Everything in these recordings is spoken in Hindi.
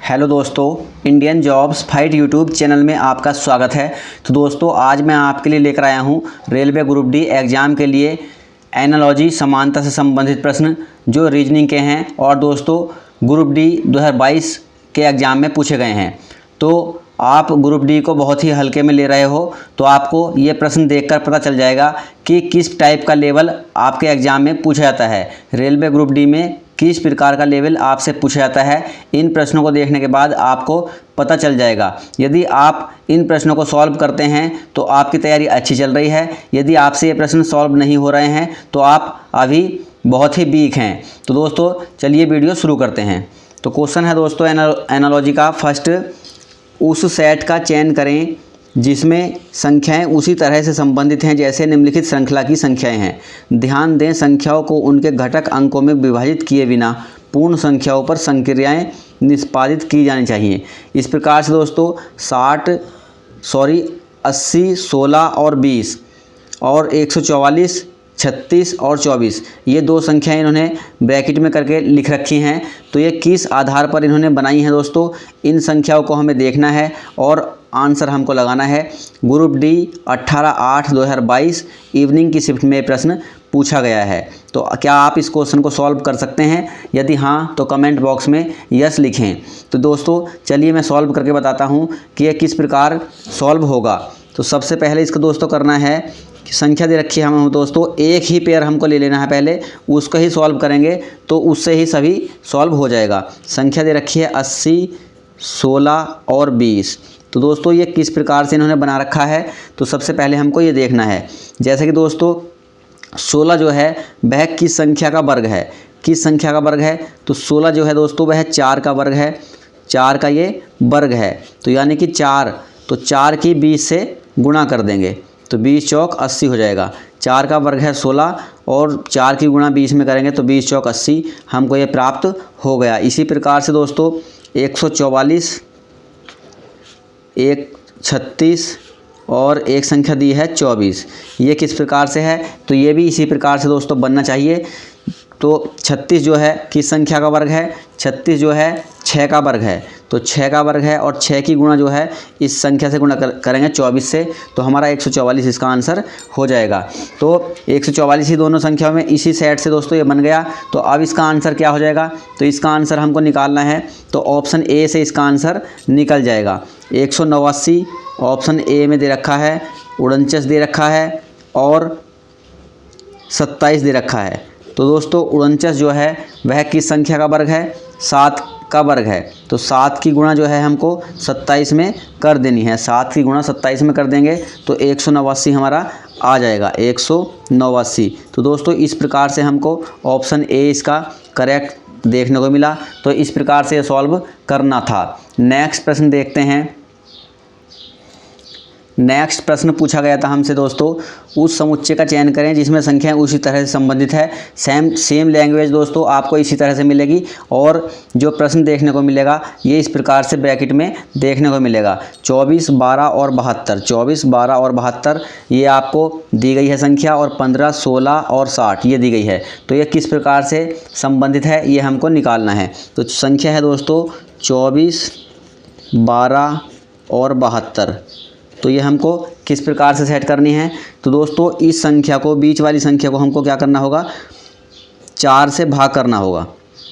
हेलो दोस्तों, Indian jobs fight YouTube channel में आपका स्वागत है। तो दोस्तों आज मैं आपके लिए लेकर आया हूं रेलवे ग्रुप डी एग्ज़ाम के लिए एनालॉजी समानता से संबंधित प्रश्न जो रीजनिंग के हैं और दोस्तों ग्रुप डी 2022 के एग्ज़ाम में पूछे गए हैं। तो आप ग्रुप डी को बहुत ही हल्के में ले रहे हो तो आपको ये प्रश्न देखकर पता चल जाएगा कि किस टाइप का लेवल आपके एग्ज़ाम में पूछा जाता है। रेलवे ग्रुप डी में किस प्रकार का लेवल आपसे पूछा जाता है, इन प्रश्नों को देखने के बाद आपको पता चल जाएगा। यदि आप इन प्रश्नों को सॉल्व करते हैं तो आपकी तैयारी अच्छी चल रही है। यदि आपसे ये प्रश्न सॉल्व नहीं हो रहे हैं तो आप अभी बहुत ही वीक हैं। तो दोस्तों चलिए वीडियो शुरू करते हैं। तो क्वेश्चन है दोस्तों एनालॉजी का फर्स्ट, उस सेट का चयन करें जिसमें संख्याएं उसी तरह से संबंधित हैं जैसे निम्नलिखित श्रृंखला की संख्याएं हैं। ध्यान दें, संख्याओं को उनके घटक अंकों में विभाजित किए बिना पूर्ण संख्याओं पर संक्रियाएं निष्पादित की जानी चाहिए। इस प्रकार से दोस्तों 80, 16 और 20 और 144, 36 और 24 ये दो संख्याएं इन्होंने ब्रैकेट में करके लिख रखी हैं। तो ये किस आधार पर इन्होंने बनाई हैं दोस्तों, इन संख्याओं को हमें देखना है और आंसर हमको लगाना है। ग्रुप डी 18/8/2022 इवनिंग की शिफ्ट में प्रश्न पूछा गया है। तो क्या आप इस क्वेश्चन को सॉल्व कर सकते हैं? यदि हाँ तो कमेंट बॉक्स में यस लिखें। तो दोस्तों चलिए मैं सॉल्व करके बताता हूँ कि यह किस प्रकार सॉल्व होगा। तो सबसे पहले इसको दोस्तों करना है कि संख्या दे रखी है हम दोस्तों, एक ही पेयर हमको ले लेना है, पहले उसको ही सॉल्व करेंगे तो उससे ही सभी सॉल्व हो जाएगा। संख्या दे रखी है 80, 16 और 20। तो दोस्तों ये किस प्रकार से इन्होंने बना रखा है, तो सबसे पहले हमको ये देखना है। जैसे कि दोस्तों 16 जो है वह किस संख्या का वर्ग है, किस संख्या का वर्ग है, तो 16 जो है दोस्तों वह 4 का वर्ग है, 4 का ये वर्ग है। तो यानी कि 4, तो 4 की 20 से गुणा कर देंगे तो 20 चौक 80 हो जाएगा। 4 का वर्ग है 16 और 4 की गुणा 20 में करेंगे तो 20 चौक 80 हमको ये प्राप्त हो गया। इसी प्रकार से दोस्तों 144, 36 और एक संख्या दी है 24, ये किस प्रकार से है, तो ये भी इसी प्रकार से दोस्तों बनना चाहिए। तो 36 जो है किस संख्या का वर्ग है, 36 जो है 6 का वर्ग है, तो 6 का वर्ग है और 6 की गुणा जो है इस संख्या से गुणा करेंगे 24 से, तो हमारा 144 इसका आंसर हो जाएगा। तो 144 ही दोनों संख्याओं में इसी सेट से दोस्तों ये बन गया। तो अब इसका आंसर क्या हो जाएगा, तो इसका आंसर हमको निकालना है तो ऑप्शन ए से इसका आंसर निकल जाएगा। 189 ऑप्शन ए में दे रखा है, 49 दे रखा है और 27 दे रखा है। तो दोस्तों 49 जो है वह किस संख्या का वर्ग है, 7 का वर्ग है। तो 7 की गुणा जो है हमको 27 में कर देनी है, 7 की गुणा 27 में कर देंगे तो 189 हमारा आ जाएगा, 189। तो दोस्तों इस प्रकार से हमको ऑप्शन ए इसका करेक्ट देखने को मिला। तो इस प्रकार से सॉल्व करना था। नेक्स्ट प्रश्न देखते हैं। नेक्स्ट प्रश्न पूछा गया था हमसे दोस्तों, उस समुच्चय का चयन करें जिसमें संख्याएं उसी तरह से संबंधित है। सेम लैंग्वेज दोस्तों आपको इसी तरह से मिलेगी और जो प्रश्न देखने को मिलेगा ये इस प्रकार से ब्रैकेट में देखने को मिलेगा। 24, 12 और 72, 24, 12 और 72 ये आपको दी गई है संख्या और 15, 16 और 60 ये दी गई है। तो ये किस प्रकार से संबंधित है ये हमको निकालना है। तो संख्या है दोस्तों 24, 12 और 72, तो ये हमको किस प्रकार से सेट करनी है, तो दोस्तों इस संख्या को, बीच वाली संख्या को हमको क्या करना होगा, 4 से भाग करना होगा।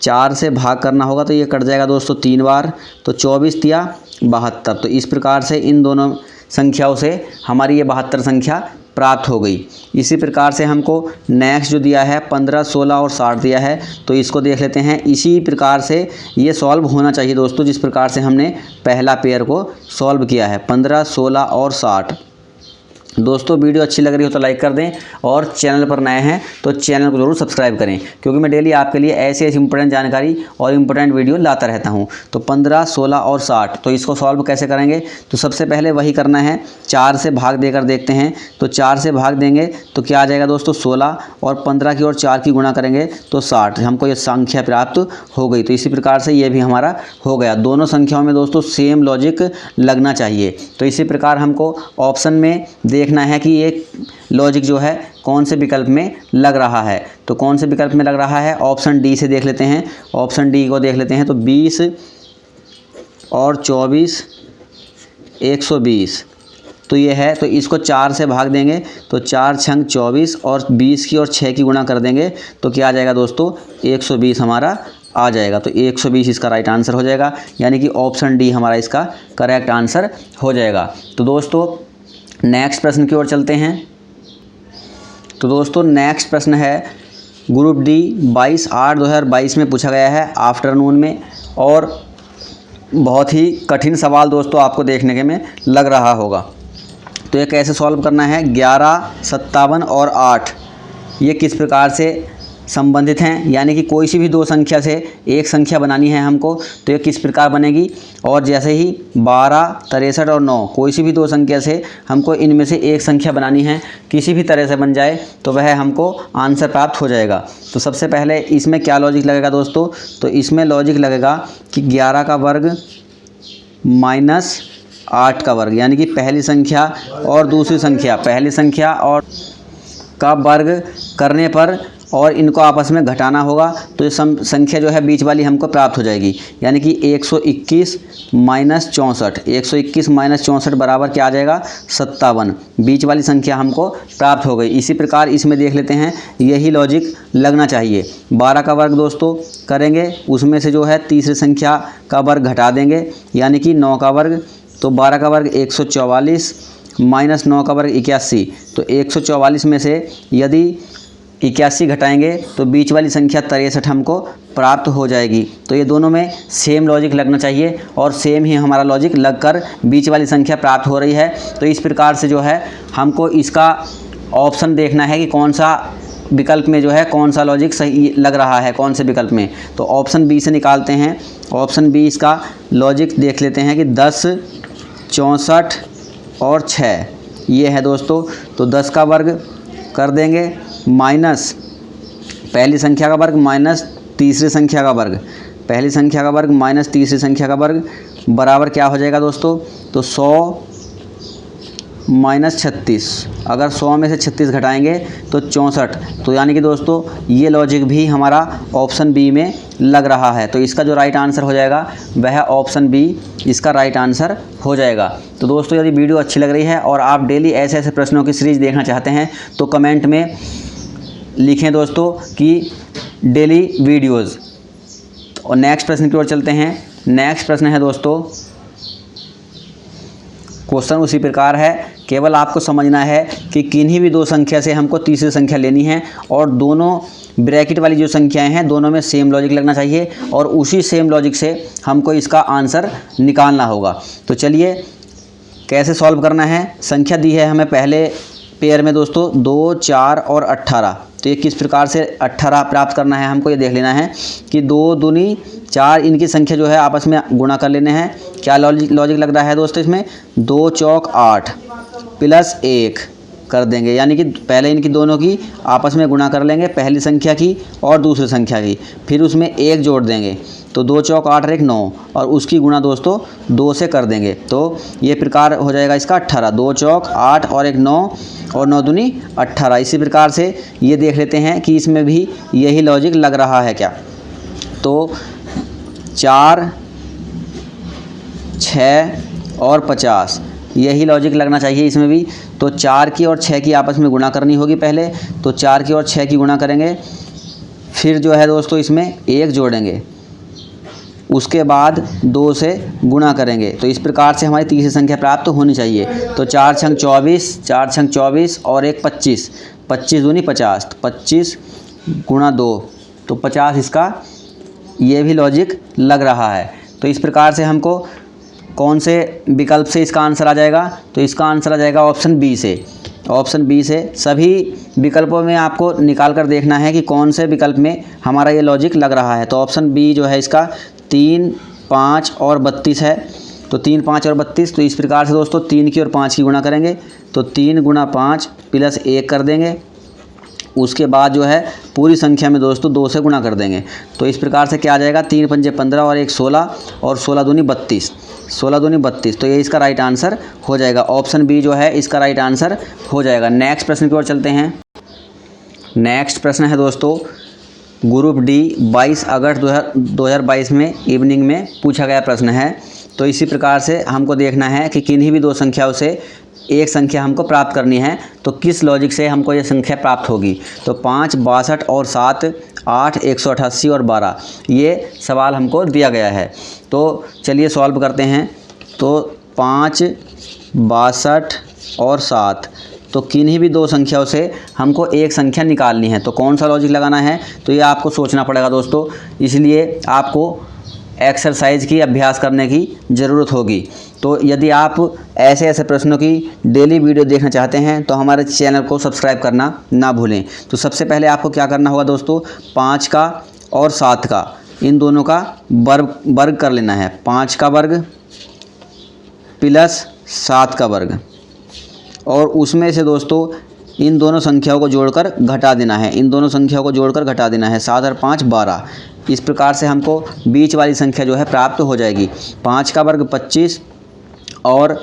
4 से भाग करना होगा तो ये कट जाएगा दोस्तों 3 बार, तो 24 या 72। तो इस प्रकार से इन दोनों संख्याओं से हमारी ये 72 संख्या प्राप्त हो गई। इसी प्रकार से हमको नेक्स्ट जो दिया है 15, 16 और 60 दिया है, तो इसको देख लेते हैं। इसी प्रकार से ये सॉल्व होना चाहिए दोस्तों जिस प्रकार से हमने पहला पेयर को सॉल्व किया है, 15, 16 और 60। दोस्तों वीडियो अच्छी लग रही हो तो लाइक कर दें और चैनल पर नए हैं तो चैनल को ज़रूर सब्सक्राइब करें क्योंकि मैं डेली आपके लिए ऐसी इंपॉर्टेंट जानकारी और इम्पोर्टेंट वीडियो लाता रहता हूं। तो 15, 16 और 60, तो इसको सॉल्व कैसे करेंगे, तो सबसे पहले वही करना है, 4 से भाग देकर देखते हैं। तो 4 से भाग देंगे तो क्या आ जाएगा दोस्तों 16 और 15 की और 4 की गुणा करेंगे तो 60, हमको ये संख्या प्राप्त हो गई। तो इसी प्रकार से ये भी हमारा हो गया। दोनों संख्याओं में दोस्तों सेम लॉजिक लगना चाहिए। तो इसी प्रकार हमको ऑप्शन में देखना है कि ये लॉजिक जो है कौन से विकल्प में लग रहा है। तो कौन से विकल्प में लग रहा है, ऑप्शन डी से देख लेते हैं। ऑप्शन डी को देख लेते हैं तो 20 और 24 120, तो ये है, तो इसको 4 से भाग देंगे तो 4 छंग 24 और 20 की और 6 की गुणा कर देंगे तो क्या आ जाएगा दोस्तों 120 हमारा आ जाएगा। तो 120 इसका राइट आंसर हो जाएगा, यानी कि ऑप्शन डी हमारा इसका करेक्ट आंसर हो जाएगा। तो दोस्तों नेक्स्ट प्रश्न की ओर चलते हैं। तो दोस्तों नेक्स्ट प्रश्न है ग्रुप डी 22/8/2022 में पूछा गया है आफ्टरनून में, और बहुत ही कठिन सवाल दोस्तों आपको देखने के में लग रहा होगा। तो ये कैसे सॉल्व करना है, 11, 57 और 8 ये किस प्रकार से संबंधित हैं, यानी कि कोई सी भी दो संख्या से एक संख्या बनानी है हमको, तो ये किस प्रकार बनेगी। और जैसे ही 12, 63 और 9 कोई सी भी दो संख्या से हमको इनमें से एक संख्या बनानी है, किसी भी तरह से बन जाए तो वह हमको आंसर प्राप्त हो जाएगा। तो सबसे पहले इसमें क्या लॉजिक लगेगा दोस्तों, तो इसमें लॉजिक लगेगा कि 11 का वर्ग माइनस 8 का वर्ग, यानी कि पहली संख्या और दूसरी संख्या, पहली संख्या और का वर्ग करने पर और इनको आपस में घटाना होगा, तो ये संख्या जो है बीच वाली हमको प्राप्त हो जाएगी, यानी कि 121 माइनस 64, 121 माइनस 64 बराबर क्या आ जाएगा 57, बीच वाली संख्या हमको प्राप्त हो गई। इसी प्रकार इसमें देख लेते हैं, यही लॉजिक लगना चाहिए। 12 का वर्ग दोस्तों करेंगे, उसमें से जो है तीसरी संख्या का वर्ग घटा देंगे, यानी कि 9 का वर्ग, तो 12 का वर्ग 144 माइनस 9 का वर्ग 81, तो 144 में से यदि 81 घटाएंगे तो बीच वाली संख्या 63 हमको प्राप्त हो जाएगी। तो ये दोनों में सेम लॉजिक लगना चाहिए और सेम ही हमारा लॉजिक लगकर बीच वाली संख्या प्राप्त हो रही है। तो इस प्रकार से जो है हमको इसका ऑप्शन देखना है कि कौन सा विकल्प में जो है कौन सा लॉजिक सही लग रहा है, कौन से विकल्प में। तो ऑप्शन बी से निकालते हैं। ऑप्शन बी इसका लॉजिक देख लेते हैं कि 10, 64 और 6 ये है दोस्तों। तो 10 का वर्ग कर देंगे माइनस पहली संख्या का वर्ग माइनस तीसरी संख्या का वर्ग, पहली संख्या का वर्ग माइनस तीसरी संख्या का वर्ग बराबर क्या हो जाएगा दोस्तों, तो 100 माइनस 36, अगर 100 में से 36 घटाएंगे तो 64, तो यानी कि दोस्तों ये लॉजिक भी हमारा ऑप्शन बी में लग रहा है। तो इसका जो राइट आंसर हो जाएगा वह ऑप्शन बी इसका राइट आंसर हो जाएगा। तो दोस्तों यदि वीडियो अच्छी लग रही है और आप डेली ऐसे ऐसे प्रश्नों की सीरीज़ देखना चाहते हैं तो कमेंट में लिखें दोस्तों कि डेली वीडियोज़। और नेक्स्ट प्रश्न की ओर चलते हैं। नेक्स्ट प्रश्न है दोस्तों, क्वेश्चन उसी प्रकार है, केवल आपको समझना है कि किन्हीं भी दो संख्या से हमको तीसरी संख्या लेनी है और दोनों ब्रैकेट वाली जो संख्याएं हैं दोनों में सेम लॉजिक लगना चाहिए और उसी सेम लॉजिक से हमको इसका आंसर निकालना होगा। तो चलिए कैसे सॉल्व करना है। संख्या दी है हमें पहले पेयर में दोस्तों 2, 4 और 18, तो ये किस प्रकार से 18 प्राप्त करना है हमको ये देख लेना है कि 2 दूनी 4 इनकी संख्या जो है आपस में गुणा कर लेने हैं। क्या लॉजिक लग रहा है दोस्तों, इसमें 2 चौक 8 प्लस 1 कर देंगे, यानी कि पहले इनकी दोनों की आपस में गुणा कर लेंगे, पहली संख्या की और दूसरी संख्या की, फिर उसमें 1 जोड़ देंगे, तो 2 चौक 8 और 1 9 और उसकी गुणा दोस्तों 2 से कर देंगे। तो ये प्रकार हो जाएगा इसका 18, 2 चौक 8 और 1 9 और 9 दूनी 18। इसी प्रकार से ये देख लेते हैं कि इसमें भी यही लॉजिक लग रहा है क्या। तो 4, 6 और 50 यही लॉजिक लगना चाहिए इसमें भी। तो 4 की और 6 की आपस में गुणा करनी होगी पहले, तो 4 की और 6 की गुणा करेंगे, फिर जो है दोस्तों इसमें 1 जोड़ेंगे, उसके बाद 2 से गुणा करेंगे। तो इस प्रकार से हमारी तीसरी संख्या प्राप्त होनी चाहिए। तो 4 छंग 24, 4 छंग 24 और 1 25, 25 दूनी 50, 25 गुणा 2 तो 50 इसका ये भी लॉजिक लग रहा है। तो इस प्रकार से हमको कौन से विकल्प से इसका आंसर आ जाएगा, तो इसका आंसर आ जाएगा ऑप्शन बी से। ऑप्शन बी से सभी विकल्पों में आपको निकाल कर देखना है कि कौन से विकल्प में हमारा ये लॉजिक लग रहा है। तो ऑप्शन बी जो है इसका 3, 5 और 32 है। तो 3, 5 और 32, तो इस प्रकार से दोस्तों 3 की और 5 की गुणा करेंगे, तो 3 गुणा 5 प्लस 1 कर देंगे, उसके बाद जो है पूरी संख्या में दोस्तों 2 से गुणा कर देंगे। तो इस प्रकार से क्या आ जाएगा, 3 पंजे 15 और 1 16 और 16 दूनी 32, 16 दूनी 32, तो ये इसका राइट आंसर हो जाएगा। ऑप्शन बी जो है इसका राइट आंसर हो जाएगा। नेक्स्ट प्रश्न की ओर चलते हैं। नेक्स्ट प्रश्न है दोस्तों ग्रुप डी 22 अगस्त 2022 में इवनिंग में पूछा गया प्रश्न है तो इसी प्रकार से हमको देखना है कि किन्हीं भी दो संख्याओं से एक संख्या हमको प्राप्त करनी है, तो किस लॉजिक से हमको ये संख्या प्राप्त होगी। तो 5, 62 और 7, 8, 188 और 12, ये सवाल हमको दिया गया है। तो चलिए सॉल्व करते हैं। तो 5, 62 और 7, तो किन्हीं भी दो संख्याओं से हमको एक संख्या निकालनी है, तो कौन सा लॉजिक लगाना है, तो ये आपको सोचना पड़ेगा दोस्तों। इसलिए आपको एक्सरसाइज की अभ्यास करने की ज़रूरत होगी। तो यदि आप ऐसे ऐसे प्रश्नों की डेली वीडियो देखना चाहते हैं तो हमारे चैनल को सब्सक्राइब करना ना भूलें। तो सबसे पहले आपको क्या करना होगा दोस्तों, 5 का और 7 का, इन दोनों का वर्ग कर लेना है। 5 का वर्ग प्लस 7 का वर्ग, और उसमें से दोस्तों इन दोनों संख्याओं को जोड़कर घटा देना है। इन दोनों संख्याओं को जोड़कर घटा देना है। 7 और 5 12। इस प्रकार से हमको बीच वाली संख्या जो है प्राप्त हो जाएगी। 5 का वर्ग 25 और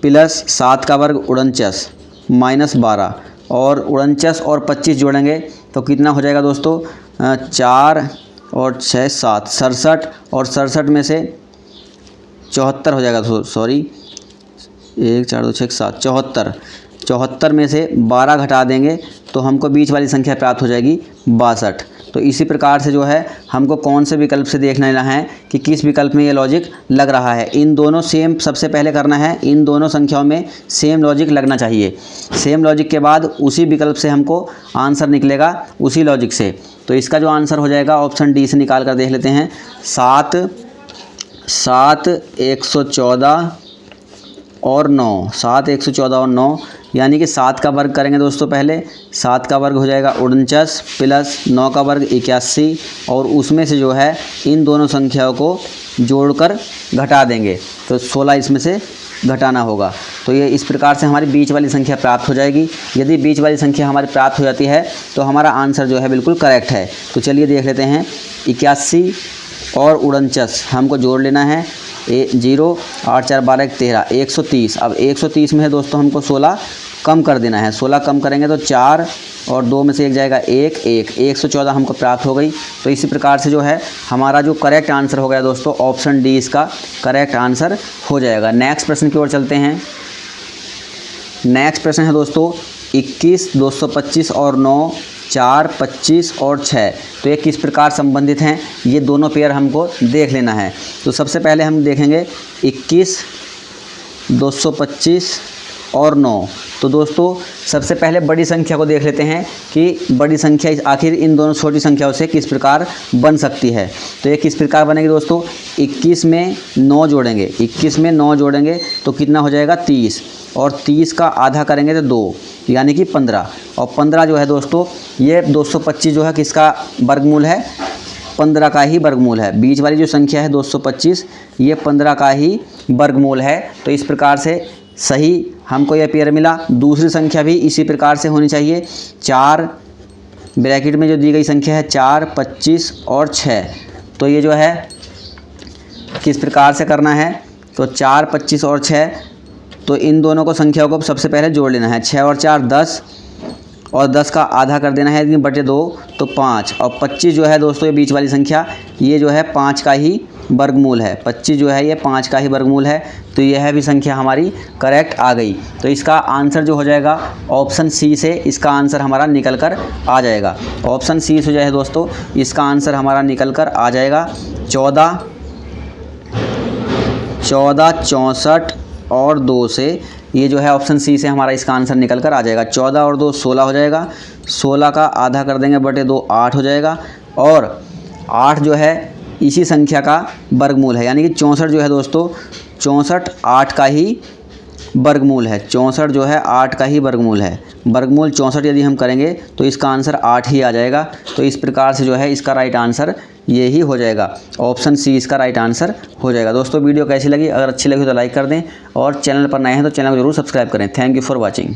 प्लस 7 का वर्ग 49 माइनस 12, और 49 और 25 जोड़ेंगे तो कितना हो जाएगा दोस्तों, 4 और 6 7, 67, और 67 में से 74 हो जाएगा। सॉरी, 1 4 2 6 7, 74 में से 12 घटा देंगे तो हमको बीच वाली संख्या प्राप्त हो जाएगी 62। तो इसी प्रकार से जो है हमको कौन से विकल्प से देखना है कि किस विकल्प में ये लॉजिक लग रहा है। इन दोनों सेम सबसे पहले करना है, इन दोनों संख्याओं में सेम लॉजिक लगना चाहिए। सेम लॉजिक के बाद उसी विकल्प से हमको आंसर निकलेगा, उसी लॉजिक से। तो इसका जो आंसर हो जाएगा ऑप्शन डी से निकाल कर देख लेते हैं। 7 114 और 9, 7 114 और 9, यानी कि 7 का वर्ग करेंगे दोस्तों। पहले 7 का वर्ग हो जाएगा 49 प्लस 9 का वर्ग 81, और उसमें से जो है इन दोनों संख्याओं को जोड़कर घटा देंगे तो 16 इसमें से घटाना होगा। तो ये इस प्रकार से हमारी बीच वाली संख्या प्राप्त हो जाएगी। यदि बीच वाली संख्या हमारी प्राप्त हो जाती है तो हमारा आंसर जो है बिल्कुल करेक्ट है। तो चलिए देख लेते हैं। 81 और 49 हमको जोड़ लेना है। 0 8 4 12 13, 130। अब 130 में है दोस्तों हमको 16 कम कर देना है। 16 कम करेंगे तो 4 और 2 में से 1 जाएगा 1 1, 114 हमको प्राप्त हो गई। तो इसी प्रकार से जो है हमारा जो करेक्ट आंसर हो गया दोस्तों, ऑप्शन डी इसका करेक्ट आंसर हो जाएगा। नेक्स्ट प्रश्न की ओर चलते हैं। नेक्स्ट प्रश्न है दोस्तों 21, 225 और 9, 4, 25 और 6। तो ये किस प्रकार संबंधित हैं, ये दोनों पेयर हमको देख लेना है। तो सबसे पहले हम देखेंगे 21, 225 और 9। तो दोस्तों सबसे पहले बड़ी संख्या को देख लेते हैं कि बड़ी संख्या आखिर इन दोनों छोटी संख्याओं से किस प्रकार बन सकती है। तो ये किस प्रकार बनेगी दोस्तों, 21 में 9 जोड़ेंगे, 21 में 9 जोड़ेंगे तो कितना हो जाएगा 30, और 30 का आधा करेंगे तो 2, यानी कि 15, और 15 जो है दोस्तों ये 225 जो है किसका वर्गमूल है, 15 का ही वर्गमूल है। बीच वाली जो संख्या है 225 ये 15 का ही वर्गमूल है। तो इस प्रकार से सही हमको यह पेयर मिला। दूसरी संख्या भी इसी प्रकार से होनी चाहिए। 4 ब्रैकेट में जो दी गई संख्या है 4, 25 और 6। तो ये जो है किस प्रकार से करना है, तो 4, 25 और 6, तो इन दोनों को संख्याओं को सबसे पहले जोड़ लेना है। 6 और 4 10, और 10 का आधा कर देना है 3/2 तो 5, और 25 जो है दोस्तों ये बीच वाली संख्या ये जो है 5 का ही वर्गमूल है। 25 जो है ये 5 का ही वर्गमूल है। तो यह भी संख्या हमारी करेक्ट आ गई। तो इसका आंसर जो हो जाएगा ऑप्शन सी से इसका आंसर हमारा निकल कर आ जाएगा। ऑप्शन सी से जो है दोस्तों इसका आंसर हमारा निकल कर आ जाएगा 14, 64 और 2 से। ये जो है ऑप्शन सी से हमारा इसका आंसर निकल कर आ जाएगा। 14 और 2 16 हो जाएगा, 16 का आधा कर देंगे बटे 2 8 हो जाएगा, और 8 जो है इसी संख्या का वर्गमूल है, यानी कि 64 जो है दोस्तों 64 8 का ही वर्गमूल है। 64 जो है 8 का ही वर्गमूल है। वर्गमूल 64 यदि हम करेंगे तो इसका आंसर 8 ही आ जाएगा। तो इस प्रकार से जो है इसका राइट आंसर ये ही हो जाएगा। ऑप्शन सी इसका राइट आंसर हो जाएगा। दोस्तों वीडियो कैसी लगी, अगर अच्छी लगी तो लाइक कर दें, और चैनल पर नए हैं तो चैनल को जरूर सब्सक्राइब करें। Thank you for watching.